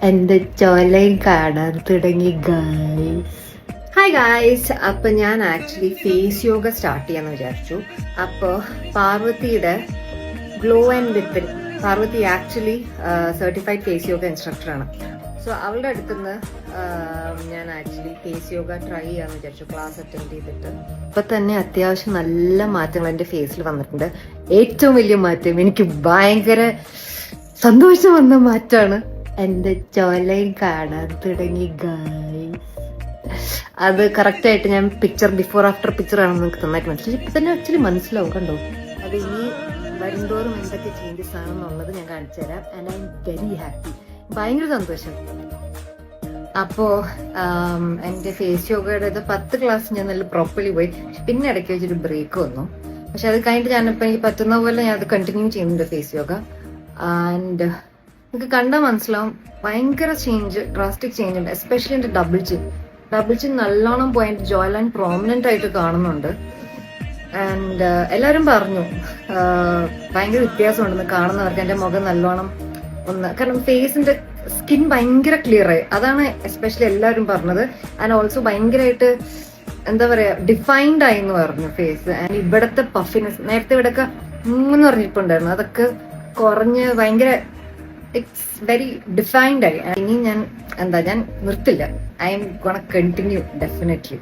എന്റെ ചോലയും കാണാൻ തുടങ്ങി ഗായ്സ്. ഹായ് ഗായ്സ്, അപ്പൊ ഞാൻ ആക്ച്വലി ഫേസ് യോഗ സ്റ്റാർട്ട് ചെയ്യാന്ന് വിചാരിച്ചു. അപ്പൊ പാർവതിയുടെ glow and Vipin, Parvathy actually certified face yoga ഇൻസ്ട്രക്ടറാണ്. സോ അവളുടെ അടുത്തുനിന്ന് ഞാൻ ആക്ച്വലി ഫേസ് യോഗ ട്രൈ ചെയ്യാന്ന് വിചാരിച്ചു, ക്ലാസ് അറ്റൻഡ് ചെയ്തിട്ട്. ഇപ്പൊ തന്നെ അത്യാവശ്യം നല്ല മാറ്റങ്ങൾ എന്റെ ഫേസിൽ വന്നിട്ടുണ്ട്. ഏറ്റവും വലിയ മാറ്റം, എനിക്ക് ഭയങ്കര സന്തോഷം വന്ന മാറ്റാണ് എന്റെ ചോലയും കാണാൻ തുടങ്ങി ഗായ്സ്. അത് കറക്റ്റ് ആയിട്ട് ഞാൻ പിക്ചർ, ബിഫോർ ആഫ്റ്റർ പിക്ചർ ആണെന്ന് നിങ്ങൾക്ക് നന്നായിട്ട് മനസ്സിലായി. ഇപ്പൊ തന്നെ ആക്ച്വലി മനസ്സിലാവും, കണ്ടോ? അത് ഇനി വരുന്തോറും എന്തൊക്കെ ചേഞ്ചസ് ആണെന്നുള്ളത് ഞാൻ കാണിച്ചു തരാം. And I am very happy, ഭയങ്കര സന്തോഷം. അപ്പോ എന്റെ ഫേസ് യോഗയുടെ 10 ക്ലാസ് ഞാൻ നല്ല പ്രോപ്പർലി പോയി. പിന്നെ ഇടയ്ക്ക് വെച്ചൊരു ബ്രേക്ക് വന്നു. പക്ഷെ അത് കഴിഞ്ഞിട്ട് ഞാനിപ്പോ എനിക്ക് പറ്റുന്ന പോലെ ഞാൻ അത് കണ്ടിന്യൂ ചെയ്യുന്നുണ്ട് ഫേസ് യോഗ. ആൻഡ് നിങ്ങൾക്ക് കണ്ടാൽ മനസ്സിലാവും ഭയങ്കര ചേഞ്ച്, ഡ്രാസ്റ്റിക് ചേഞ്ച് ഉണ്ട്. എസ്പെഷ്യലി എന്റെ ഡബിൾ ചിൻ നല്ലോണം പോയിന്റ് ജോയ് ലൈൻ പ്രോമിനന്റ് ആയിട്ട് കാണുന്നുണ്ട്. ആൻഡ് എല്ലാവരും പറഞ്ഞു ഭയങ്കര വ്യത്യാസമുണ്ടെന്ന് കാണുന്നവർക്ക്. എന്റെ മുഖം നല്ലോണം കാരണം ഫേസിന്റെ സ്കിൻ ഭയങ്കര ക്ലിയർ ആയി, അതാണ് എസ്പെഷ്യലി എല്ലാവരും പറഞ്ഞത്. ആൻഡ് ഓൾസോ ഭയങ്കരമായിട്ട് എന്താ പറയാ, ഡിഫൈൻഡ് ആയി എന്ന് പറഞ്ഞു ഫേസ്. ആൻഡ് ഇവിടത്തെ പഫിനെസ്, നേരത്തെ ഇവിടെയൊക്കെ എന്ന് പറഞ്ഞിട്ടുണ്ടായിരുന്നു, അതൊക്കെ കുറഞ്ഞ് ഭയങ്കര ഇറ്റ്സ് വെരി ഡിഫൈൻഡ് ആയി. ഇനി ഞാൻ നിർത്തില്ല. I'm gonna continue definitely.